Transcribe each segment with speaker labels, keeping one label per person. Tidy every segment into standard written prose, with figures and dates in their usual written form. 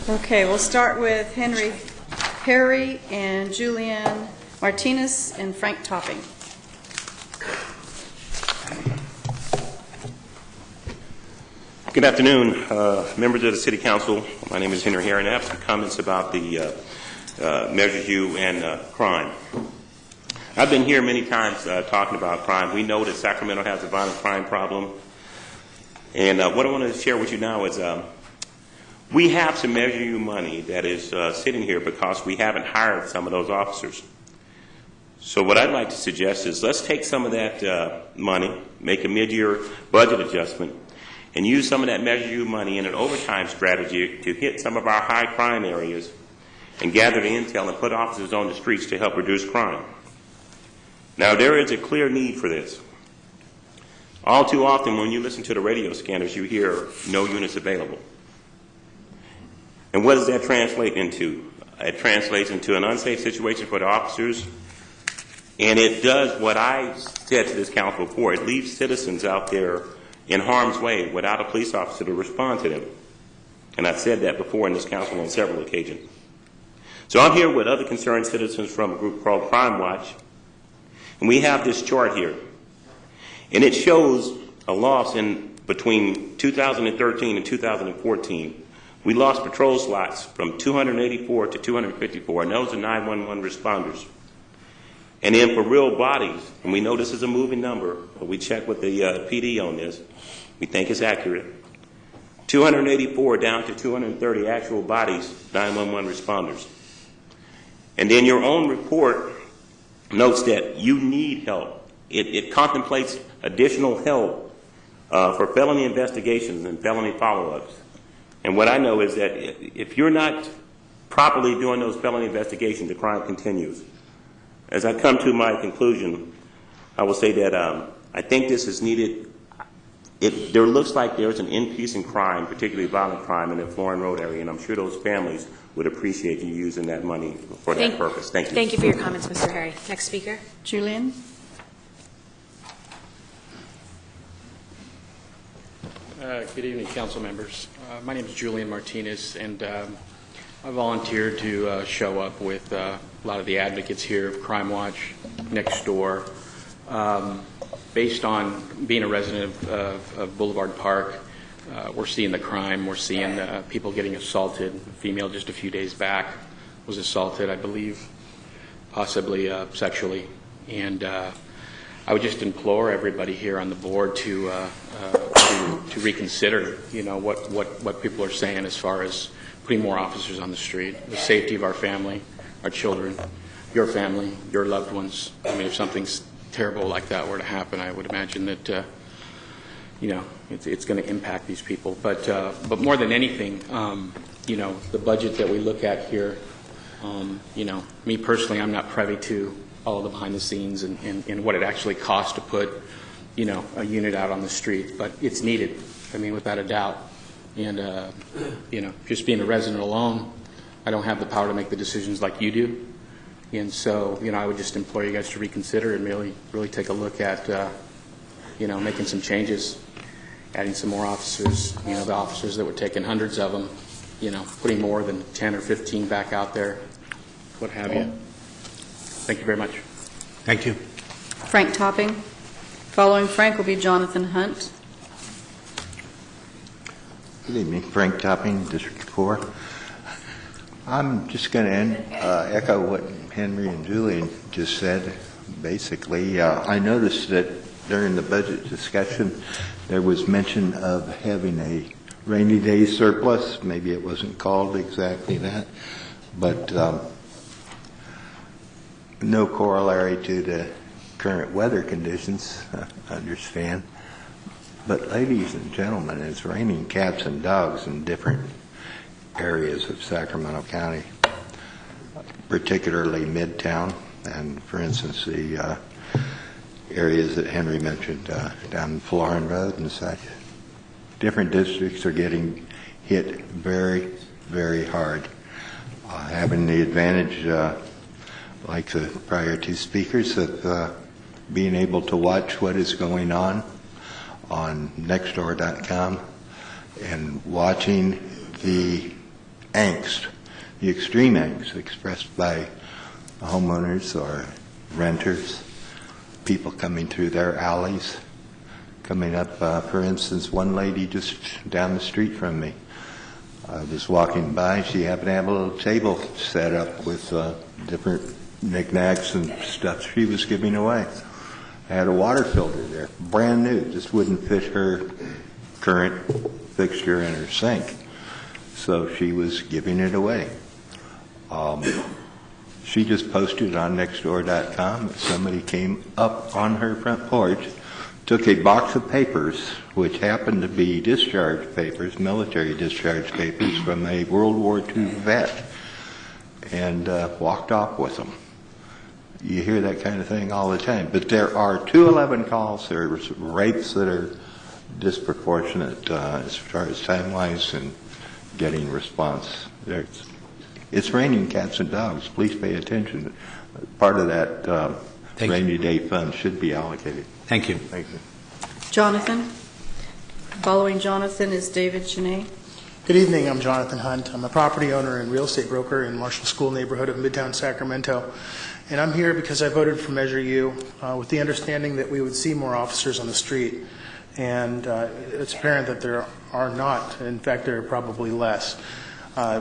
Speaker 1: Okay, we'll start with Henry Perry and Julian Martinez and Frank Topping.
Speaker 2: Good afternoon, members of the City Council. My name is Henry Perry, and I have some comments about the Measures U and crime. I've been here many times talking about crime. We know that Sacramento has a violent crime problem. And what I want to share with you now is we have some Measure U money that is sitting here because we haven't hired some of those officers. So what I'd like to suggest is let's take some of that money, make a mid-year budget adjustment, and use some of that Measure U money in an overtime strategy to hit some of our high crime areas and gather the intel and put officers on the streets to help reduce crime. Now, there is a clear need for this. All too often, when you listen to the radio scanners, you hear no units available. And what does that translate into? It translates into an unsafe situation for the officers, and it does what I said to this council before. It leaves citizens out there in harm's way without a police officer to respond to them. And I've said that before in this council on several occasions. So I'm here with other concerned citizens from a group called Crime Watch, and we have this chart here. And it shows a loss in between 2013 and 2014. We lost patrol slots from 284 to 254, and those are 911 responders. And then for real bodies, and we know this is a moving number, but we checked with the PD on this. We think it's accurate. 284 down to 230 actual bodies, 911 responders. And then your own report notes that you need help. It contemplates additional help for felony investigations and felony follow-ups. And what I know is that if you're not properly doing those felony investigations, the crime continues. As I come to my conclusion, I will say that I think this is needed. There looks like there's an increase in crime, particularly violent crime, in the Florin Road area, and I'm sure those families would appreciate you using that money for that purpose. Thank you.
Speaker 3: Thank you for your comments, Mr. Perry. Next speaker.
Speaker 1: Julian.
Speaker 4: Good evening, council members. My name is Julian Martinez, and I volunteered to show up with a lot of the advocates here of Crime Watch next door. Based on being a resident of Boulevard Park, we're seeing the crime. We're seeing people getting assaulted. A female just a few days back was assaulted, I believe, possibly sexually. And I would just implore everybody here on the board to reconsider, what people are saying as far as putting more officers on the street, the safety of our family, our children, your family, your loved ones. I mean, if something terrible like that were to happen, I would imagine that it's going to impact these people. But more than anything, the budget that we look at here, me personally, I'm not privy to all of the behind the scenes and what it actually costs to put, a unit out on the street. But it's needed, I mean, without a doubt. And, just being a resident alone, I don't have the power to make the decisions like you do. And so, I would just implore you guys to reconsider and really take a look at, making some changes, adding some more officers, the officers that were taking hundreds of them, putting more than 10 or 15 back out there, what have you. Thank you very much.
Speaker 5: Thank you.
Speaker 1: Frank Topping. Following Frank will be Jonathan Hunt.
Speaker 6: Good evening, Frank Topping, District 4. I'm just going to echo what Henry and Julian just said. Basically, I noticed that during the budget discussion there was mention of having a rainy day surplus. Maybe it wasn't called exactly that, but no corollary to the current weather conditions, I understand. But ladies and gentlemen, it's raining cats and dogs in different areas of Sacramento County, particularly Midtown, and for instance the areas that Henry mentioned down Florin Road and such. Different districts are getting hit very, very hard. Having the advantage, like the prior two speakers, of being able to watch what is going on nextdoor.com and watching the angst, the extreme angst expressed by homeowners or renters, people coming through their alleys, coming up, for instance, one lady just down the street from me. I was walking by, she happened to have a little table set up with different knickknacks and stuff she was giving away. I had a water filter there, brand new, just wouldn't fit her current fixture in her sink. So she was giving it away. She just posted on nextdoor.com that somebody came up on her front porch, took a box of papers, which happened to be discharge papers, military discharge papers from a World War II vet, and walked off with them. You hear that kind of thing all the time. But there are 211 calls. There's rapes that are disproportionate as far as time-wise and getting response. It's raining cats and dogs. Please pay attention. Part of that rainy day fund should be allocated.
Speaker 5: Thank you.
Speaker 6: Thank you.
Speaker 1: Jonathan. Following Jonathan is David Cheney.
Speaker 7: Good evening. I'm Jonathan Hunt. I'm a property owner and real estate broker in Marshall School neighborhood of Midtown Sacramento. And I'm here because I voted for Measure U with the understanding that we would see more officers on the street. And it's apparent that there are not. In fact, there are probably less.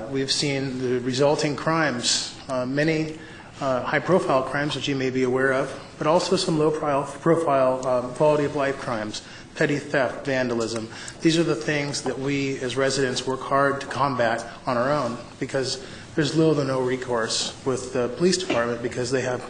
Speaker 7: We've seen the resulting crimes, many high-profile crimes that you may be aware of, but also some low-profile quality of life crimes, petty theft, vandalism. These are the things that we as residents work hard to combat on our own, because there's little to no recourse with the police department, because they have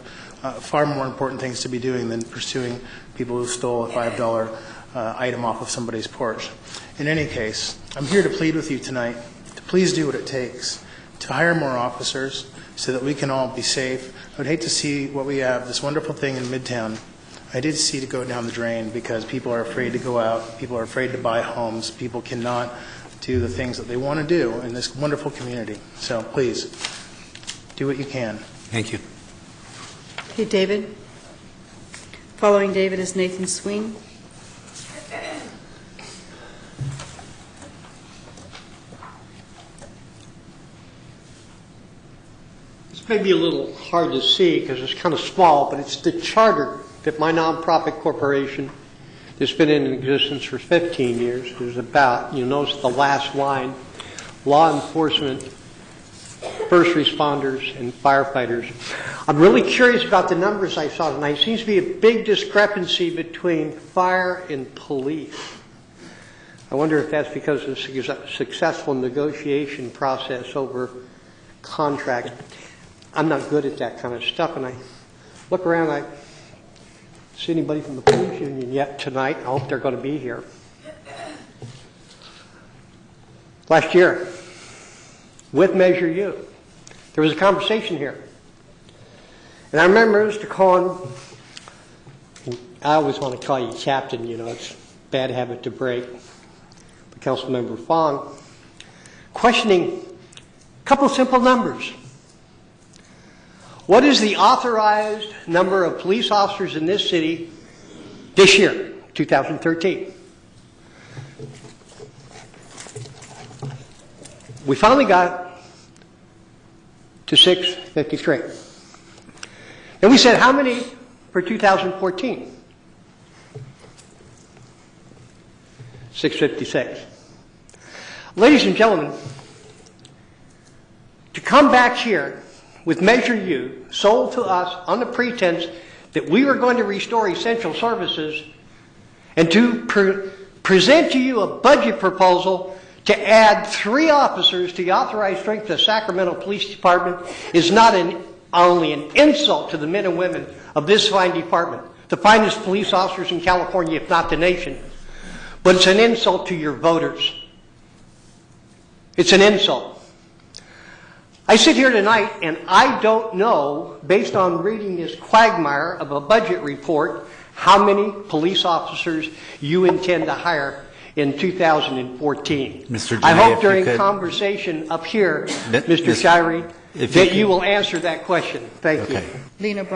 Speaker 7: far more important things to be doing than pursuing people who stole a $5 item off of somebody's porch. In any case, I'm here to plead with you tonight to please do what it takes to hire more officers so that we can all be safe. I would hate to see what we have, this wonderful thing in Midtown. I did see it go down the drain because people are afraid to go out, people are afraid to buy homes, people cannot do the things that they want to do in this wonderful community. So please, do what you can.
Speaker 5: Thank you.
Speaker 1: Okay, David. Following David is Nathan Sween.
Speaker 8: This may be a little hard to see because it's kind of small, but it's the charter that my nonprofit corporation that's been in existence for 15 years is about. You'll notice the last line, law enforcement, first responders, and firefighters. I'm really curious about the numbers I saw tonight. It seems to be a big discrepancy between fire and police. I wonder if that's because of the successful negotiation process over contracts. I'm not good at that kind of stuff, and I look around, I see anybody from the police union yet tonight. I hope they're going to be here. Last year, with Measure U, there was a conversation here. And I remember Mr. Cohen, I always want to call you Captain, you know, it's a bad habit to break, but Councilmember Fong, questioning a couple simple numbers. What is the authorized number of police officers in this city this year, 2013? We finally got to 653. And we said, how many for 2014? 656. Ladies and gentlemen, to come back here with Measure U, sold to us on the pretense that we were going to restore essential services, and to present to you a budget proposal to add 3 officers to the authorized strength of the Sacramento Police Department is not only an insult to the men and women of this fine department, the finest police officers in California, if not the nation, but it's an insult to your voters. It's an insult. I sit here tonight and I don't know, based on reading this quagmire of a budget report, how many police officers you intend to hire in 2014.
Speaker 5: Mr. Janney,
Speaker 8: I hope
Speaker 5: if you
Speaker 8: during
Speaker 5: could-
Speaker 8: conversation up here,
Speaker 5: That-
Speaker 8: Mr. Shirey,
Speaker 5: if you
Speaker 8: that
Speaker 5: could-
Speaker 8: you will answer that question. Thank you.
Speaker 5: Okay.
Speaker 1: Lena Brown.